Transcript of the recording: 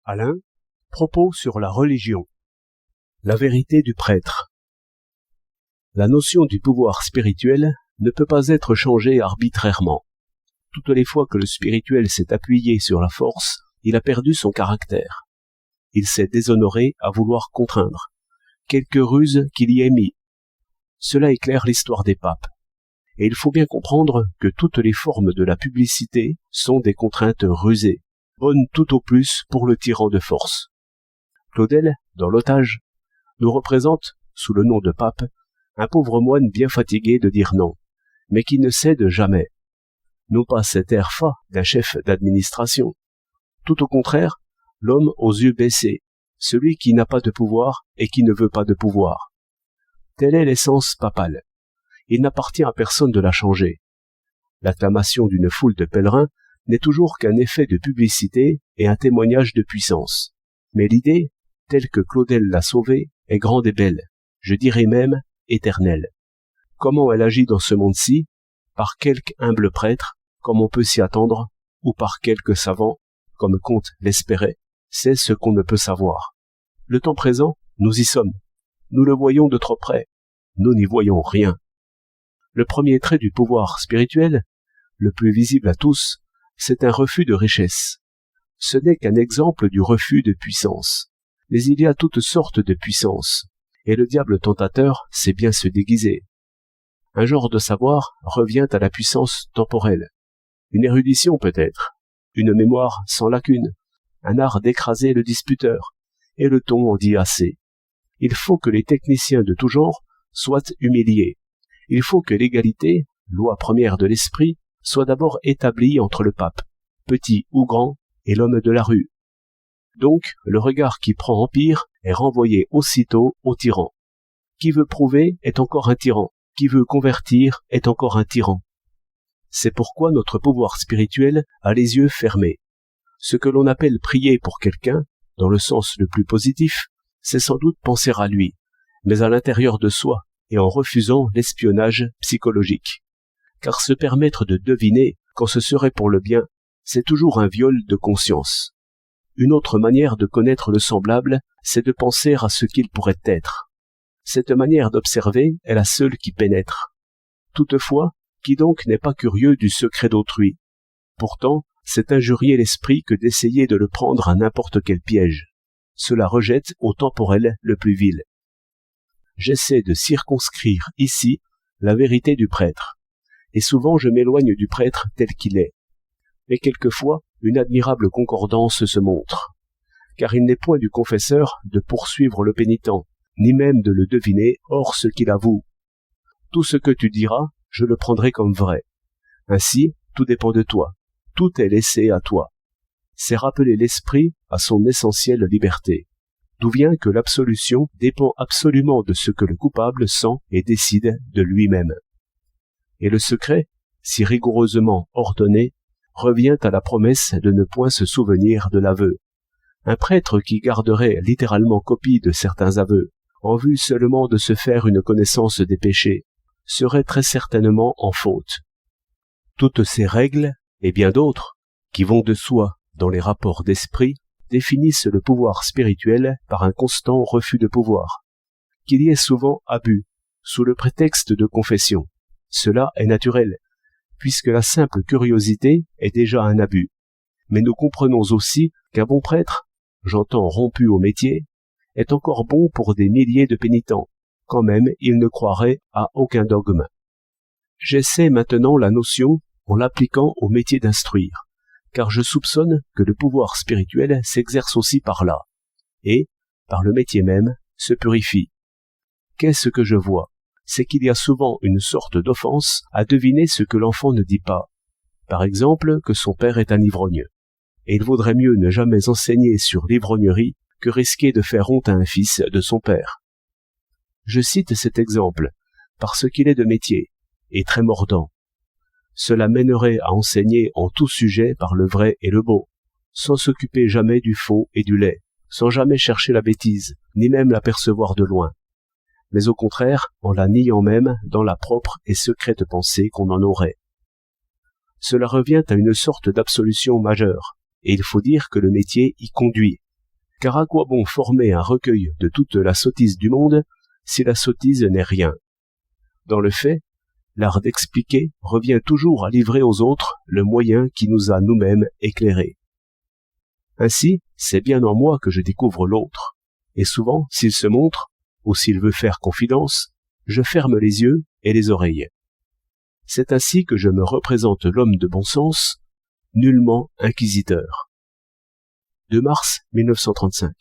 Alain, propos sur la religion. La vérité du prêtre. La notion du pouvoir spirituel ne peut pas être changée arbitrairement. Toutes les fois que le spirituel s'est appuyé sur la force, il a perdu son caractère. Il s'est déshonoré à vouloir contraindre, quelque ruse qu'il y ait mis. Cela éclaire l'histoire des papes. Et il faut bien comprendre que toutes les formes de la publicité sont des contraintes rusées, bonnes tout au plus pour le tyran de force. Claudel, dans l'Otage, nous représente, sous le nom de pape, un pauvre moine bien fatigué de dire non, mais qui ne cède jamais. Non pas cet air fat d'un chef d'administration. Tout au contraire, l'homme aux yeux baissés, celui qui n'a pas de pouvoir et qui ne veut pas de pouvoir. Telle est l'essence papale. Il n'appartient à personne de la changer. L'acclamation d'une foule de pèlerins n'est toujours qu'un effet de publicité et un témoignage de puissance. Mais l'idée, telle que Claudel l'a sauvée, est grande et belle, je dirais même éternelle. Comment elle agit dans ce monde-ci, par quelque humble prêtre, comme on peut s'y attendre, ou par quelque savant, comme Comte l'espérait, c'est ce qu'on ne peut savoir. Le temps présent, nous y sommes. Nous le voyons de trop près. Nous n'y voyons rien. Le premier trait du pouvoir spirituel, le plus visible à tous, c'est un refus de richesse. Ce n'est qu'un exemple du refus de puissance. Mais il y a toutes sortes de puissances, et le diable tentateur sait bien se déguiser. Un genre de savoir revient à la puissance temporelle. Une érudition peut-être, une mémoire sans lacune, un art d'écraser le disputeur, et le ton en dit assez. Il faut que les techniciens de tout genre soient humiliés. Il faut que l'égalité, loi première de l'esprit, soit d'abord établie entre le pape, petit ou grand, et l'homme de la rue. Donc, le regard qui prend empire est renvoyé aussitôt au tyran. Qui veut prouver est encore un tyran, qui veut convertir est encore un tyran. C'est pourquoi notre pouvoir spirituel a les yeux fermés. Ce que l'on appelle prier pour quelqu'un, dans le sens le plus positif, c'est sans doute penser à lui, mais à l'intérieur de soi, et en refusant l'espionnage psychologique. Car se permettre de deviner quand ce serait pour le bien, c'est toujours un viol de conscience. Une autre manière de connaître le semblable, c'est de penser à ce qu'il pourrait être. Cette manière d'observer est la seule qui pénètre. Toutefois, qui donc n'est pas curieux du secret d'autrui? Pourtant, c'est injurier l'esprit que d'essayer de le prendre à n'importe quel piège. Cela rejette au temporel le plus vil. J'essaie de circonscrire ici la vérité du prêtre. Et souvent je m'éloigne du prêtre tel qu'il est. Mais quelquefois, une admirable concordance se montre. Car il n'est point du confesseur de poursuivre le pénitent, ni même de le deviner hors ce qu'il avoue. Tout ce que tu diras, je le prendrai comme vrai. Ainsi, tout dépend de toi. Tout est laissé à toi. C'est rappeler l'esprit à son essentielle liberté. D'où vient que l'absolution dépend absolument de ce que le coupable sent et décide de lui-même. Et le secret, si rigoureusement ordonné, revient à la promesse de ne point se souvenir de l'aveu. Un prêtre qui garderait littéralement copie de certains aveux, en vue seulement de se faire une connaissance des péchés, serait très certainement en faute. Toutes ces règles, et bien d'autres, qui vont de soi dans les rapports d'esprit, définissent le pouvoir spirituel par un constant refus de pouvoir. Qu'il y ait souvent abus, sous le prétexte de confession. Cela est naturel, puisque la simple curiosité est déjà un abus. Mais nous comprenons aussi qu'un bon prêtre, j'entends rompu au métier, est encore bon pour des milliers de pénitents, quand même il ne croirait à aucun dogme. J'essaie maintenant la notion en l'appliquant au métier d'instruire, car je soupçonne que le pouvoir spirituel s'exerce aussi par là, et, par le métier même, se purifie. Qu'est-ce que je vois? C'est qu'il y a souvent une sorte d'offense à deviner ce que l'enfant ne dit pas. Par exemple, que son père est un ivrogne. Et il vaudrait mieux ne jamais enseigner sur l'ivrognerie que risquer de faire honte à un fils de son père. Je cite cet exemple, parce qu'il est de métier, et très mordant. Cela mènerait à enseigner en tout sujet par le vrai et le beau, sans s'occuper jamais du faux et du laid, sans jamais chercher la bêtise, ni même l'apercevoir de loin. Mais au contraire, en la niant même dans la propre et secrète pensée qu'on en aurait. Cela revient à une sorte d'absolution majeure, et il faut dire que le métier y conduit, Car à quoi bon former un recueil de toute la sottise du monde si la sottise n'est rien? Dans le fait, l'art d'expliquer revient toujours à livrer aux autres le moyen qui nous a nous-mêmes éclairés. Ainsi, c'est bien en moi que je découvre l'autre, et souvent, s'il se montre, ou s'il veut faire confidence, je ferme les yeux et les oreilles. C'est ainsi que je me représente l'homme de bon sens, nullement inquisiteur. 2 mars 1935.